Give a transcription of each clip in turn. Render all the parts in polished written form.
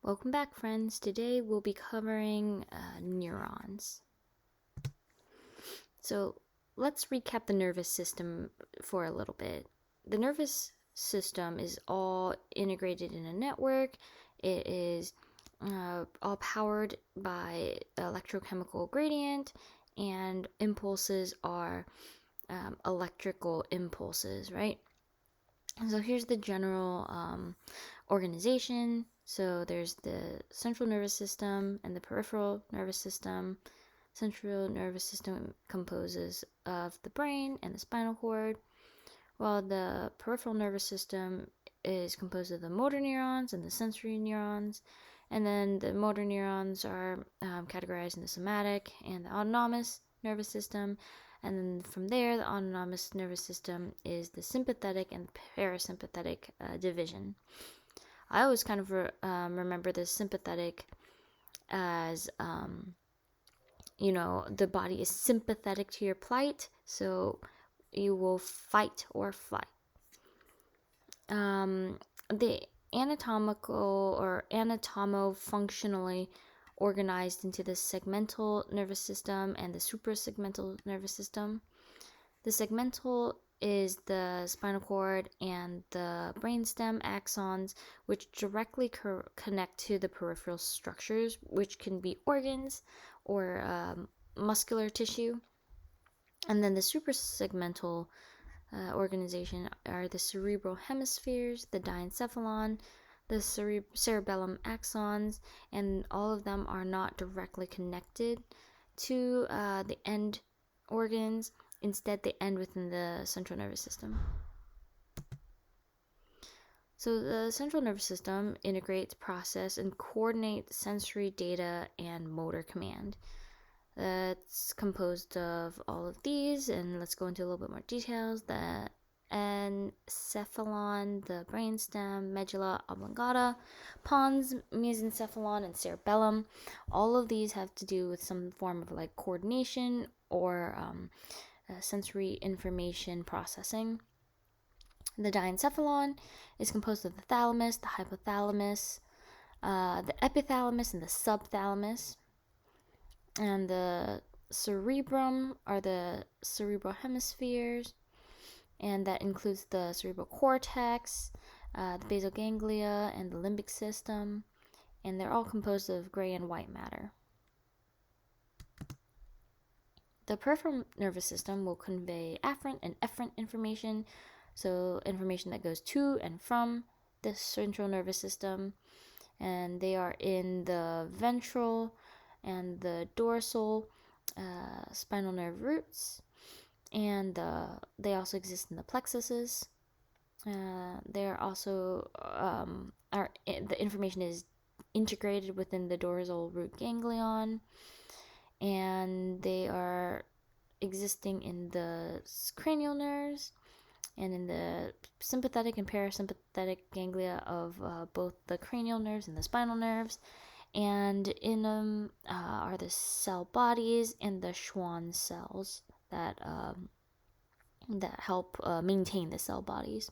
Welcome back, friends. Today we'll be covering neurons. So let's recap the nervous system for a little bit. The nervous system is all integrated in a network. It is all powered by electrochemical gradient, and impulses are electrical impulses, right? So here's the general organization. So there's the central nervous system and the peripheral nervous system. Central nervous system composes of the brain and the spinal cord, while the peripheral nervous system is composed of the motor neurons and the sensory neurons. And then the motor neurons are categorized in the somatic and the autonomous nervous system. And then from there, the autonomous nervous system is the sympathetic and parasympathetic division. I always kind of remember the sympathetic as, the body is sympathetic to your plight, so you will fight or flight. The anatomical or anatomo-functionally organized into the segmental nervous system and the suprasegmental nervous system. The segmental is the spinal cord and the brainstem axons, which directly connect to the peripheral structures, which can be organs or muscular tissue. And then the suprasegmental organization are the cerebral hemispheres, the diencephalon, the cerebellum axons, and all of them are not directly connected to the end organs. Instead, they end within the central nervous system. So the central nervous system integrates, process, and coordinates sensory data and motor command. That's composed of all of these, and let's go into a little bit more details. The encephalon, the brainstem, medulla oblongata, pons, mesencephalon, and cerebellum. All of these have to do with some form of like coordination or sensory information processing. The diencephalon is composed of the thalamus, the hypothalamus, the epithalamus, and the subthalamus. And the cerebrum are the cerebral hemispheres, and that includes the cerebral cortex, the basal ganglia, and the limbic system, and they're all composed of gray and white matter. The peripheral nervous system will convey afferent and efferent information, so information that goes to and from the central nervous system, and they are in the ventral and the dorsal spinal nerve roots, and they also exist in the plexuses. They are also the information is integrated within the dorsal root ganglion, and they are existing in the cranial nerves and in the sympathetic and parasympathetic ganglia of both the cranial nerves and the spinal nerves. And in them are the cell bodies and the Schwann cells that help maintain the cell bodies.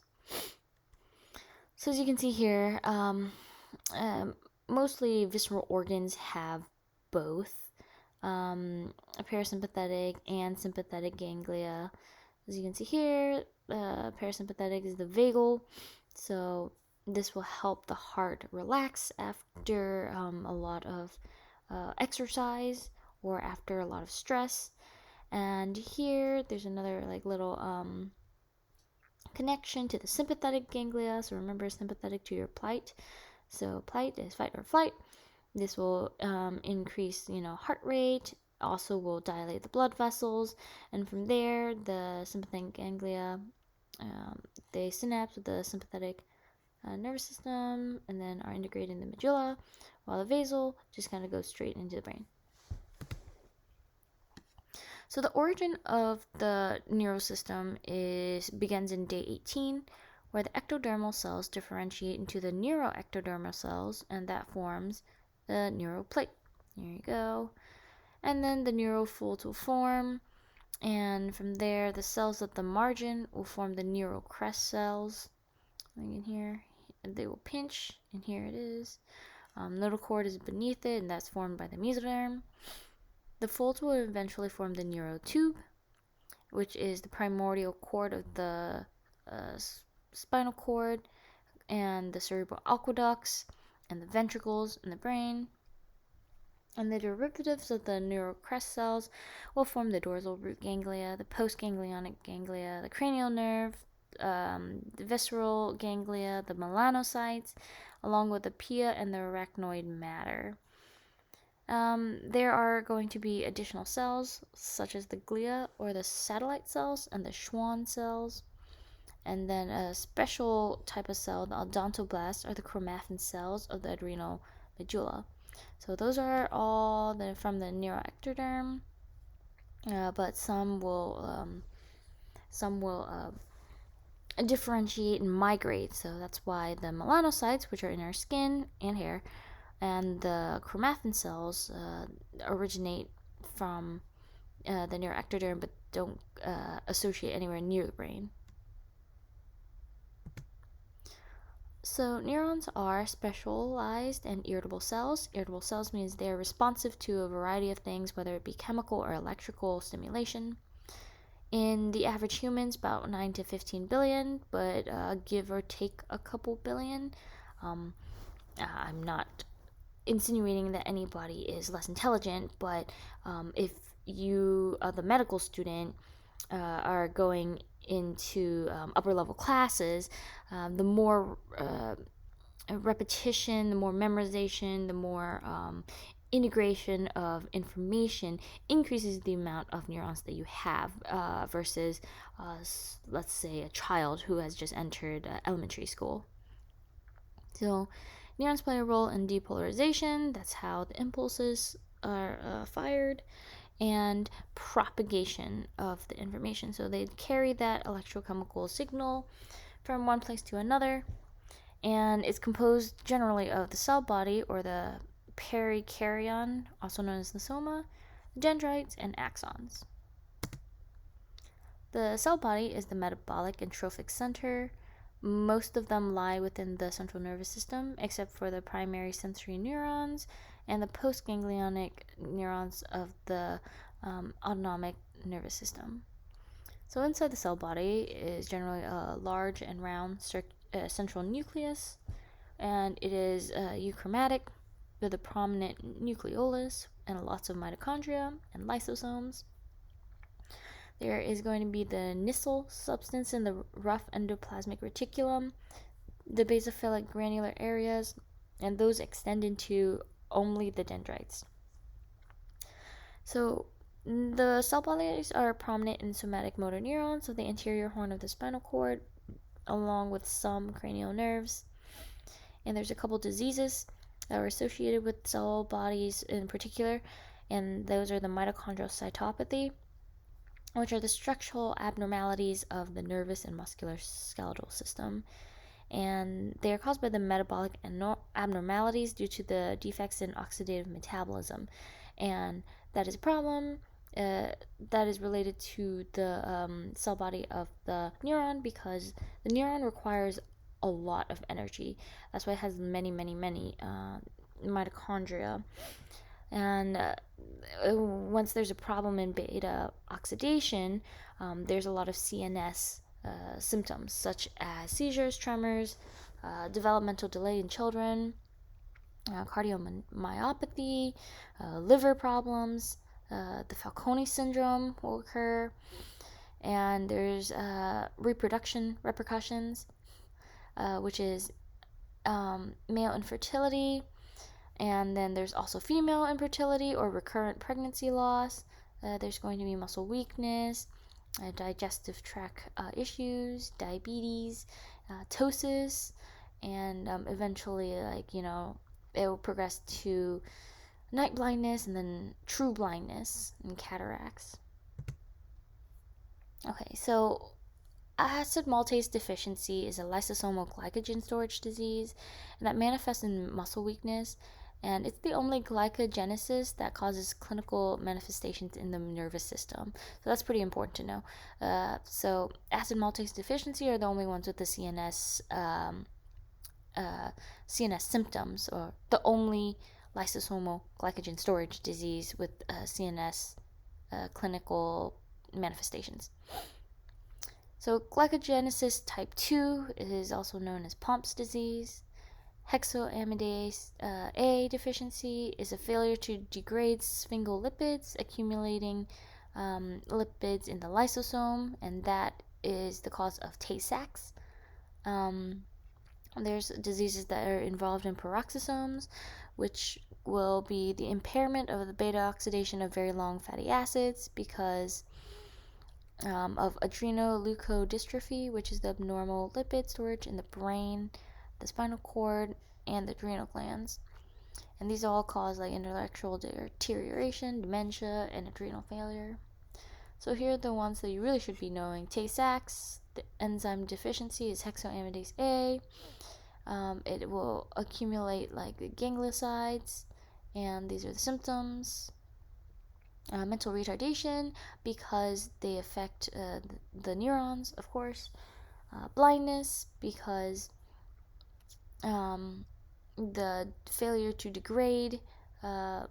So as you can see here, mostly visceral organs have both parasympathetic and sympathetic ganglia. As you can see here, parasympathetic is the vagal, so this will help the heart relax after a lot of exercise or after a lot of stress. And here there's another like little connection to the sympathetic ganglia. So remember, sympathetic to your plight. So plight is fight or flight. This will increase, heart rate. Also will dilate the blood vessels, and from there the sympathetic ganglia they synapse with the sympathetic nervous system and then are integrated in the medulla, while the basal just kind of goes straight into the brain. So the origin of the neural system begins in day 18, where the ectodermal cells differentiate into the neuroectodermal cells, and that forms the neural plate. Here you go. And then the neural folds will form, and from there the cells at the margin will form the neural crest cells. Like in here, they will pinch, and here it is. Notochord is beneath it, and that's formed by the mesoderm. The folds will eventually form the neurotube, which is the primordial cord of the spinal cord, and the cerebral aqueducts, and the ventricles in the brain. And the derivatives of the neural crest cells will form the dorsal root ganglia, the postganglionic ganglia, the cranial nerve, the visceral ganglia, the melanocytes, along with the pia and the arachnoid matter. There are going to be additional cells, such as the glia or the satellite cells and the Schwann cells. And then a special type of cell, the odontoblasts, are the chromaffin cells of the adrenal medulla. So those are all from the neuroectoderm, but some will differentiate and migrate. So that's why the melanocytes, which are in our skin and hair, and the chromaffin cells originate from the neuroectoderm, but don't associate anywhere near the brain. So neurons are specialized and irritable cells. Irritable cells means they're responsive to a variety of things, whether it be chemical or electrical stimulation. In the average humans, about 9 to 15 billion, but give or take a couple billion. I'm not insinuating that anybody is less intelligent, but if you, the medical student, are going into upper level classes, the more repetition, the more memorization, the more integration of information increases the amount of neurons that you have versus, let's say, a child who has just entered elementary school. So neurons play a role in depolarization. That's how the impulses are fired, and propagation of the information. So they carry that electrochemical signal from one place to another, and it's composed generally of the cell body, or the perikaryon, also known as the soma, dendrites, and axons. The cell body is the metabolic and trophic center. Most of them lie within the central nervous system, except for the primary sensory neurons and the postganglionic neurons of the autonomic nervous system. So inside the cell body is generally a large and round central nucleus, and it is euchromatic with a prominent nucleolus and lots of mitochondria and lysosomes. There is going to be the Nissl substance in the rough endoplasmic reticulum, the basophilic granular areas, and those extend into only the dendrites. So the cell bodies are prominent in somatic motor neurons of the anterior horn of the spinal cord, along with some cranial nerves. And there's a couple diseases that are associated with cell bodies in particular, and those are the mitochondrial cytopathy, which are the structural abnormalities of the nervous and musculoskeletal system. And they are caused by the metabolic abnormalities due to the defects in oxidative metabolism. And that is a problem that is related to the cell body of the neuron, because the neuron requires a lot of energy. That's why it has many mitochondria. And once there's a problem in beta oxidation, there's a lot of CNS symptoms, such as seizures, tremors, developmental delay in children, cardiomyopathy, liver problems, the Fanconi syndrome will occur, and there's reproduction repercussions, which is male infertility, and then there's also female infertility or recurrent pregnancy loss. There's going to be muscle weakness, digestive tract issues, diabetes, ptosis, and eventually, it will progress to night blindness and then true blindness and cataracts. Okay, so acid maltase deficiency is a lysosomal glycogen storage disease, and that manifests in muscle weakness, and it's the only glycogenesis that causes clinical manifestations in the nervous system. So that's pretty important to know. So acid maltase deficiency are the only ones with the CNS CNS symptoms, or the only lysosomal glycogen storage disease with CNS clinical manifestations. So glycogenesis type 2 is also known as Pompe's disease. Hexoamidase A deficiency is a failure to degrade sphingolipids, accumulating lipids in the lysosome, and that is the cause of Tay-Sachs. There's diseases that are involved in peroxisomes, which will be the impairment of the beta oxidation of very long fatty acids because of adrenoleukodystrophy, which is the abnormal lipid storage in the brain, the spinal cord, and the adrenal glands. And these all cause like intellectual deterioration, dementia, and adrenal failure. So here are the ones that you really should be knowing. Tay-Sachs, the enzyme deficiency is hexoamidase A. It will accumulate like gangliosides, and these are the symptoms. Mental retardation because they affect the neurons, of course. Blindness because the failure to degrade the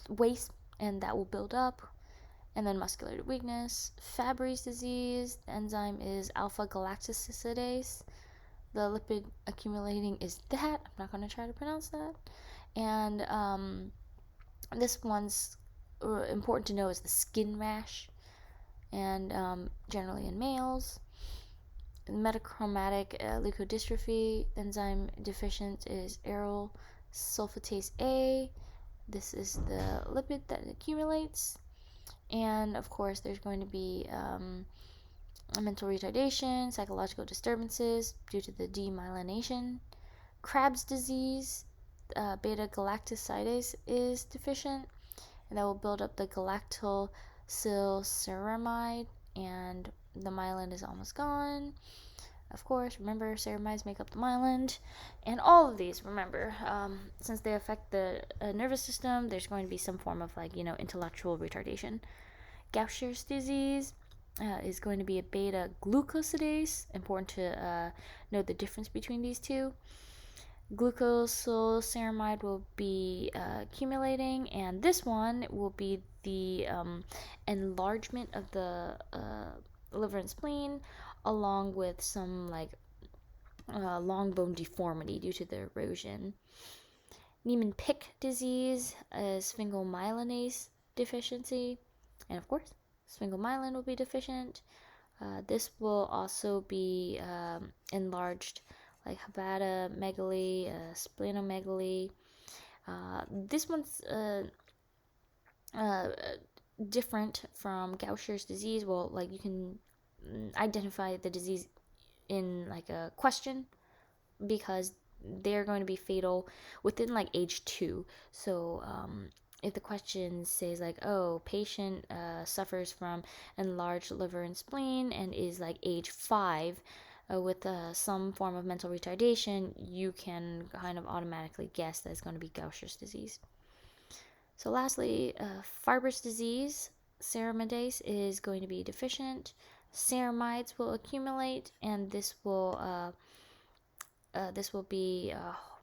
waste, and that will build up. And then muscular weakness. Fabry's disease, the enzyme is alpha galactosidase. The lipid accumulating is that. I'm not going to try to pronounce that. And this one's important to know is the skin rash, and generally in males. Metachromatic leukodystrophy, enzyme deficient is aryl sulfatase A. This is the lipid that accumulates. And of course, there's going to be mental retardation, psychological disturbances due to the demyelination. Krabs disease, beta galactosidase is deficient, and that will build up the galactosylceramide, and the myelin is almost gone. Of course, remember, ceramides make up the myelin. And all of these, remember, since they affect the nervous system, there's going to be some form of intellectual retardation. Gaucher's disease is going to be a beta glucosidase. Important to know the difference between these two. Glucosylceramide will be accumulating, and this one will be the enlargement of the liver and spleen, along with some long bone deformity due to the erosion. Niemann-Pick disease is sphingomyelinase deficiency, and of course, sphingomyelin will be deficient. This will also be enlarged, like hepatomegaly, splenomegaly. This one's different from Gaucher's disease. Well, you can identify the disease in a question, because they're going to be fatal within age 2. So if the question says patient suffers from enlarged liver and spleen and is age 5 with some form of mental retardation, you can kind of automatically guess that it's going to be Gaucher's disease. So lastly, Farber's disease, ceramidase is going to be deficient. Ceramides will accumulate, and this will be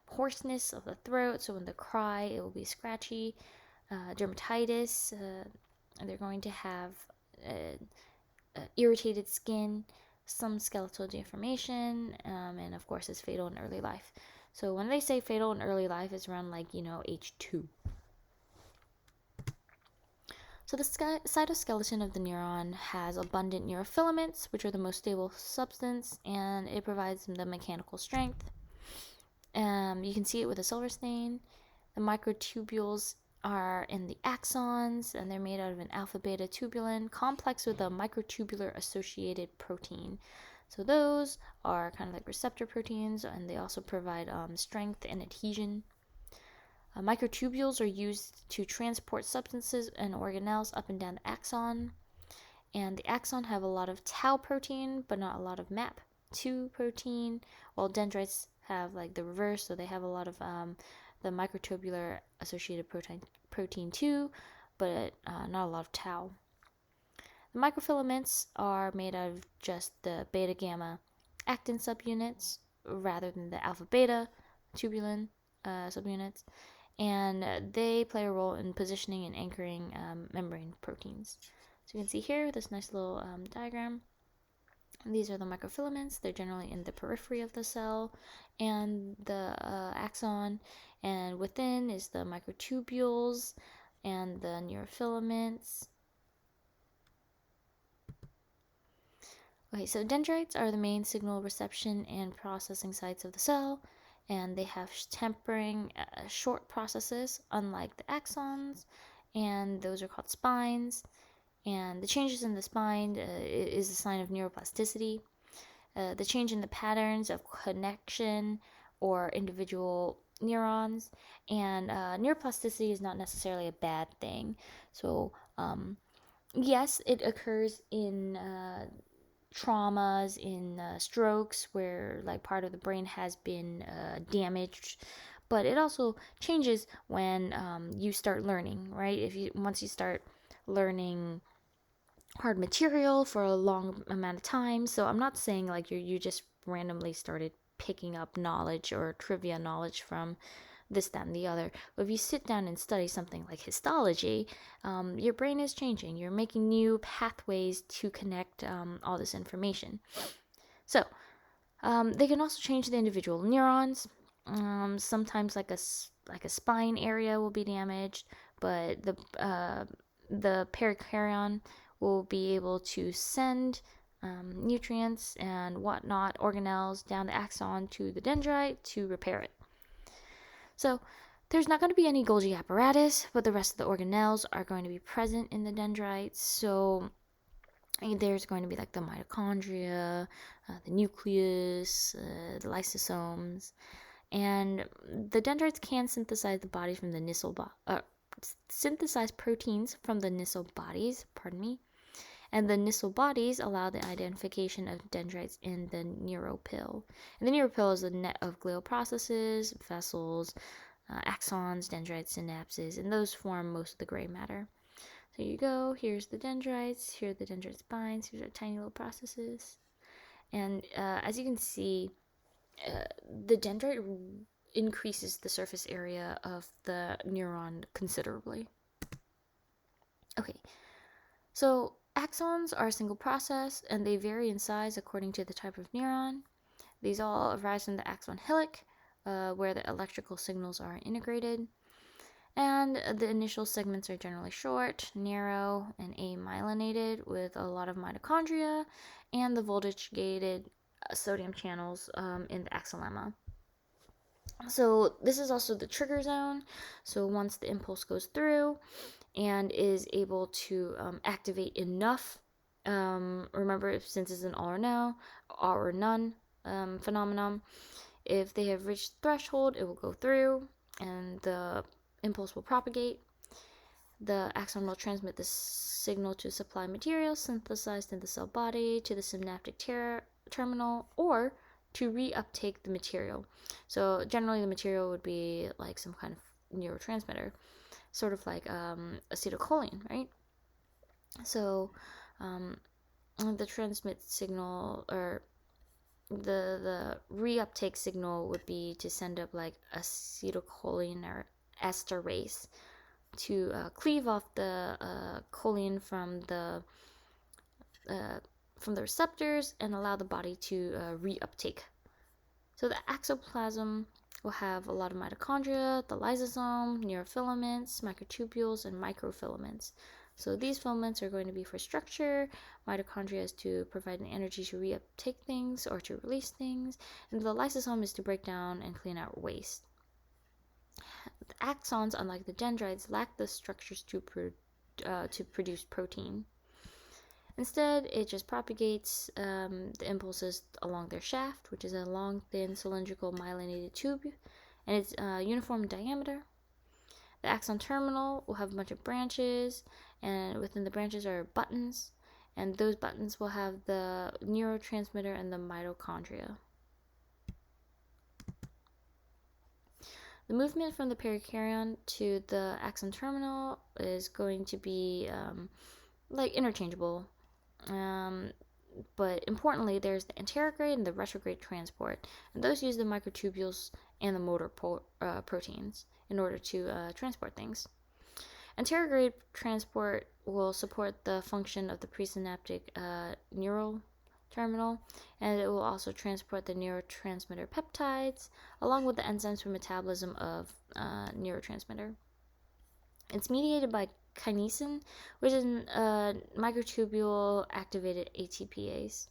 hoarseness of the throat. So when they cry, it will be scratchy. Dermatitis, they're going to have irritated skin, some skeletal deformation, and of course, it's fatal in early life. So when they say fatal in early life, it's around age 2. So the cytoskeleton of the neuron has abundant neurofilaments, which are the most stable substance, and it provides the mechanical strength. You can see it with a silver stain. The microtubules are in the axons, and they're made out of an alpha-beta tubulin complex with a microtubular associated protein. So those are kind of like receptor proteins, and they also provide strength and adhesion. Microtubules are used to transport substances and organelles up and down the axon. And the axon have a lot of tau protein, but not a lot of MAP2 protein, while dendrites have the reverse, so they have a lot of the microtubular associated protein 2, but not a lot of tau. The microfilaments are made out of just the beta gamma actin subunits rather than the alpha beta tubulin subunits, and they play a role in positioning and anchoring membrane proteins. So you can see here this nice little diagram. These are the microfilaments. They're generally in the periphery of the cell and the axon, and within is the microtubules and the neurofilaments. Okay, so dendrites are the main signal reception and processing sites of the cell, and they have tempering short processes, unlike the axons, and those are called spines. And the changes in the spine is a sign of neuroplasticity. The change in the patterns of connection or individual neurons, and neuroplasticity is not necessarily a bad thing. So yes, it occurs in traumas, in strokes, where like part of the brain has been damaged, but it also changes when you start learning, right? Once you start learning hard material for a long amount of time. So I'm not saying like you just randomly started picking up knowledge or trivia knowledge from this, that, and the other. But if you sit down and study something like histology, your brain is changing. You're making new pathways to connect all this information. So they can also change the individual neurons. Sometimes like a spine area will be damaged, but the perikaryon will be able to send nutrients and whatnot, organelles, down the axon to the dendrite to repair it. So there's not going to be any Golgi apparatus, but the rest of the organelles are going to be present in the dendrites. So there's going to be like the mitochondria, the nucleus, the lysosomes, and the dendrites can synthesize the bodies from the synthesize proteins from the Nissl bodies, and the Nissl bodies allow the identification of dendrites in the neuropil. And the neuropil is a net of glial processes, vessels, axons, dendrites, synapses, and those form most of the gray matter. So you go, here's the dendrites, here are the dendrite spines, here's our tiny little processes. And as you can see, the dendrite increases the surface area of the neuron considerably. Okay, so axons are a single process, and they vary in size according to the type of neuron. These all arise from the axon hillock, where the electrical signals are integrated. And the initial segments are generally short, narrow, and amyelinated with a lot of mitochondria and the voltage-gated sodium channels in the axonlemma. So this is also the trigger zone. So once the impulse goes through and is able to activate enough, remember, since it's an all or none phenomenon, if they have reached the threshold, it will go through and the impulse will propagate. The axon will transmit the signal to supply material synthesized in the cell body to the synaptic terminal, or to reuptake the material. So generally the material would be like some kind of neurotransmitter, sort of like acetylcholine, right? So the transmit signal, or the reuptake signal, would be to send up like acetylcholine or esterase to cleave off the choline from the receptors and allow the body to reuptake. So the axoplasm will have a lot of mitochondria, the lysosome, neurofilaments, microtubules, and microfilaments. So these filaments are going to be for structure, mitochondria is to provide an energy to reuptake things or to release things, and the lysosome is to break down and clean out waste. The axons, unlike the dendrites, lack the structures to produce protein. Instead, it just propagates the impulses along their shaft, which is a long, thin, cylindrical myelinated tube, and it's uniform in diameter. The axon terminal will have a bunch of branches, and within the branches are buttons, and those buttons will have the neurotransmitter and the mitochondria. The movement from the perikaryon to the axon terminal is going to be like interchangeable. but importantly, there's the anterograde and the retrograde transport, and those use the microtubules and the motor proteins in order to transport things. Anterograde transport will support the function of the presynaptic neural terminal, and it will also transport the neurotransmitter peptides along with the enzymes for metabolism of neurotransmitter. It's mediated by kinesin, which is microtubule activated ATPase.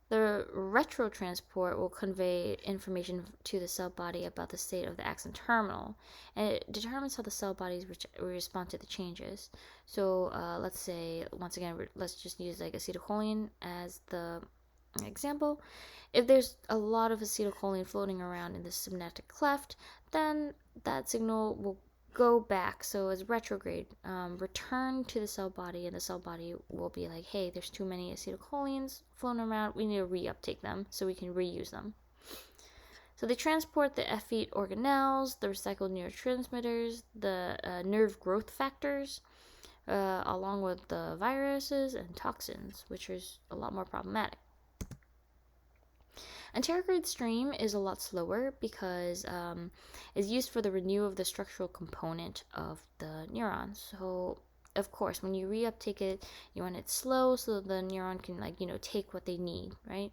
The retrotransport will convey information to the cell body about the state of the axon terminal, and it determines how the cell bodies respond to the changes. So let's say, once again, let's just use like acetylcholine as the example. If there's a lot of acetylcholine floating around in the synaptic cleft, then that signal will go back. So as retrograde, return to the cell body, and the cell body will be like, hey, there's too many acetylcholines floating around. We need to reuptake them so we can reuse them. So they transport the effete organelles, the recycled neurotransmitters, the nerve growth factors, along with the viruses and toxins, which is a lot more problematic. Anterograde stream is a lot slower because it's used for the renewal of the structural component of the neuron. So, of course, when you reuptake it, you want it slow so the neuron can, take what they need, right?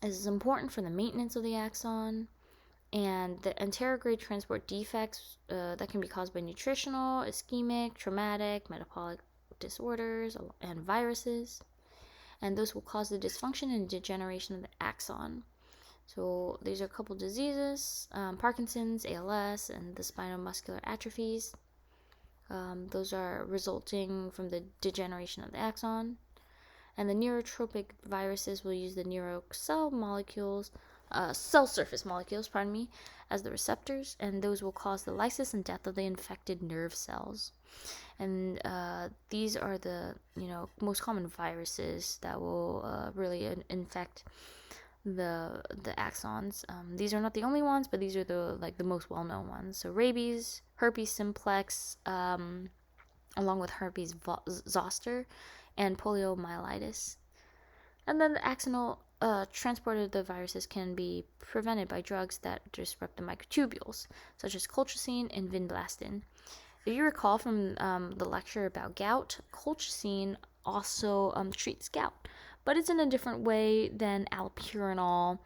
This is important for the maintenance of the axon. And the anterograde transport defects that can be caused by nutritional, ischemic, traumatic, metabolic disorders, and viruses. And those will cause the dysfunction and degeneration of the axon. So these are a couple diseases, Parkinson's, ALS, and the spinal muscular atrophies. Those are resulting from the degeneration of the axon. And the neurotropic viruses will use the cell surface molecules, as the receptors, and those will cause the lysis and death of the infected nerve cells. And these are the most common viruses that will really infect the axons. These are not the only ones, but these are the most well-known ones. So rabies, herpes simplex, along with herpes zoster, and poliomyelitis. And then the axonal transport of the viruses can be prevented by drugs that disrupt the microtubules, such as colchicine and vinblastine. If you recall from the lecture about gout, colchicine also treats gout, but it's in a different way than allopurinol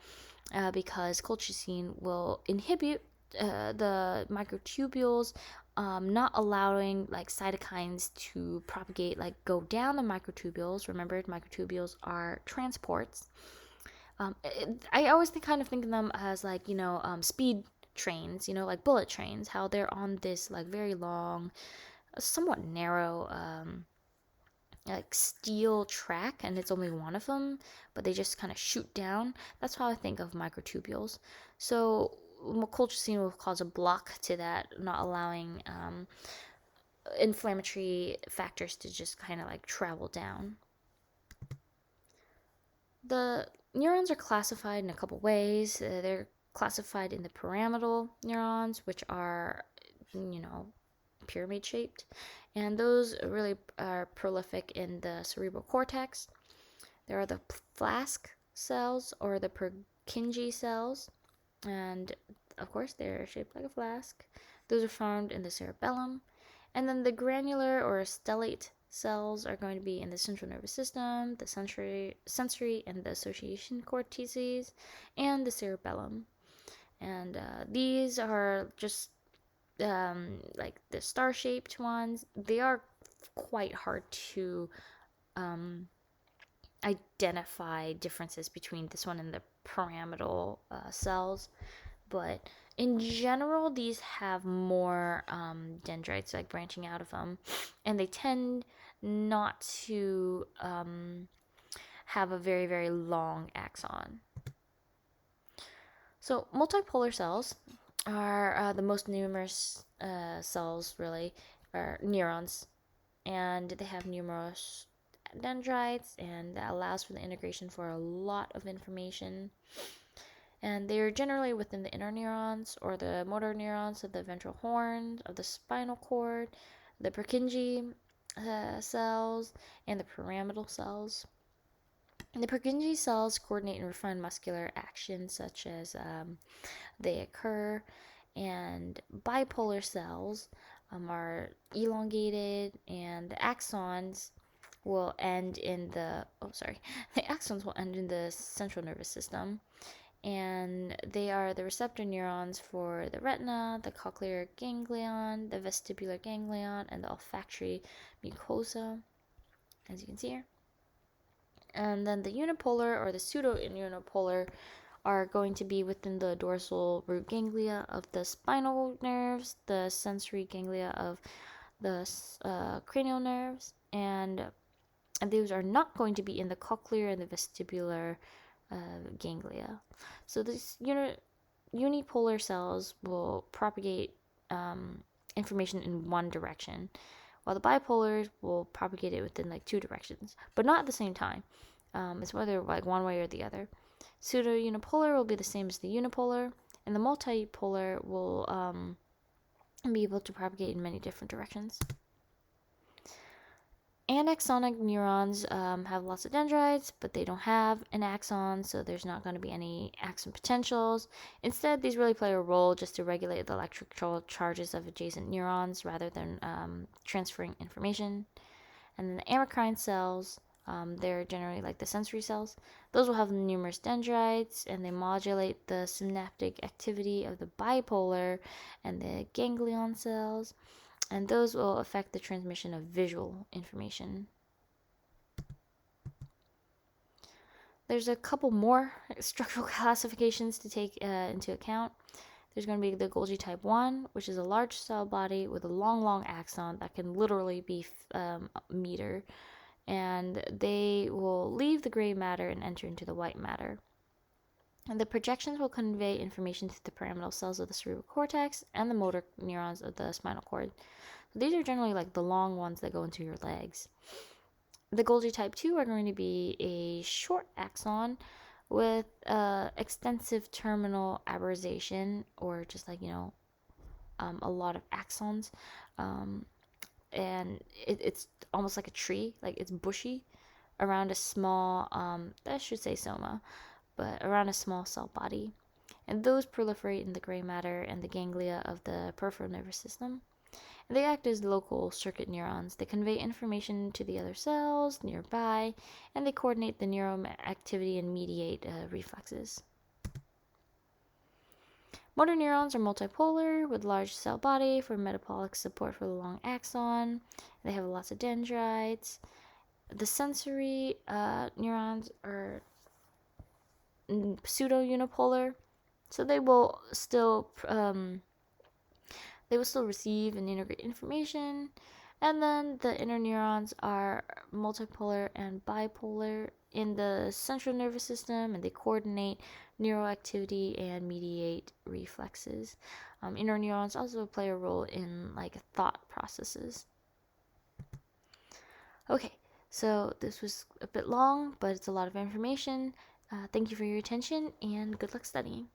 because colchicine will inhibit the microtubules, not allowing cytokines to propagate, go down the microtubules. Remember, microtubules are transports. I always think of them as speed trains, like bullet trains, how they're on this very long, somewhat narrow steel track, and it's only one of them, but they just kind of shoot down. That's how I think of microtubules. So colchicine will cause a block to that, not allowing inflammatory factors to just travel down. The neurons are classified in a couple ways. They're classified in the pyramidal neurons, which are, pyramid shaped, and those really are prolific in the cerebral cortex. There are the flask cells or the Purkinje cells, and of course they're shaped like a flask. Those are found in the cerebellum. And then the granular or stellate cells are going to be in the central nervous system, the sensory and the association cortices, and the cerebellum. And these are just the star-shaped ones. They are quite hard to identify differences between this one and the pyramidal cells, but in general, these have more dendrites branching out of them, and they tend not to have a very, very long axon. So multipolar cells are the most numerous cells, really, are neurons, and they have numerous dendrites, and that allows for the integration for a lot of information. And they are generally within the interneurons or the motor neurons of the ventral horn of the spinal cord, the Purkinje cells and the pyramidal cells. And the Purkinje cells coordinate and refine muscular actions such as they occur, and bipolar cells are elongated, and the axons will end in the the axons will end in the central nervous system, and they are the receptor neurons for the retina, the cochlear ganglion, the vestibular ganglion, and the olfactory mucosa, as you can see here. And then the unipolar or the pseudo-unipolar are going to be within the dorsal root ganglia of the spinal nerves, the sensory ganglia of the cranial nerves, and those are not going to be in the cochlear and the vestibular ganglia. So these unipolar cells will propagate information in one direction, while the bipolars will propagate it within like two directions, but not at the same time. It's whether like one way or the other. Pseudo-unipolar will be the same as the unipolar, and the multipolar will be able to propagate in many different directions. Anaxonic neurons have lots of dendrites, but they don't have an axon, so there's not going to be any axon potentials. Instead, these really play a role just to regulate the electrical charges of adjacent neurons rather than transferring information. And then the amacrine cells, they're generally like the sensory cells. Those will have numerous dendrites, and they modulate the synaptic activity of the bipolar and the ganglion cells, and those will affect the transmission of visual information. There's a couple more structural classifications to take into account. There's going to be the Golgi type 1, which is a large cell body with a long axon that can literally be a meter, and they will leave the gray matter and enter into the white matter. And the projections will convey information to the pyramidal cells of the cerebral cortex and the motor neurons of the spinal cord. These are generally like the long ones that go into your legs. The Golgi type 2 are going to be a short axon with extensive terminal arborization, or just like, a lot of axons. And it's almost like a tree, like it's bushy around a small, I should say soma, but around a small cell body. And those proliferate in the gray matter and the ganglia of the peripheral nervous system. And they act as local circuit neurons. They convey information to the other cells nearby, and they coordinate the neuron activity and mediate reflexes. Motor neurons are multipolar with large cell body for metabolic support for the long axon. They have lots of dendrites. The sensory neurons are pseudo-unipolar, so they will still receive and integrate information. And then the inner neurons are multipolar and bipolar in the central nervous system, and they coordinate neural activity and mediate reflexes. Inner neurons also play a role in like thought processes. Okay, so this was a bit long, but it's a lot of information. Thank you for your attention, and good luck studying.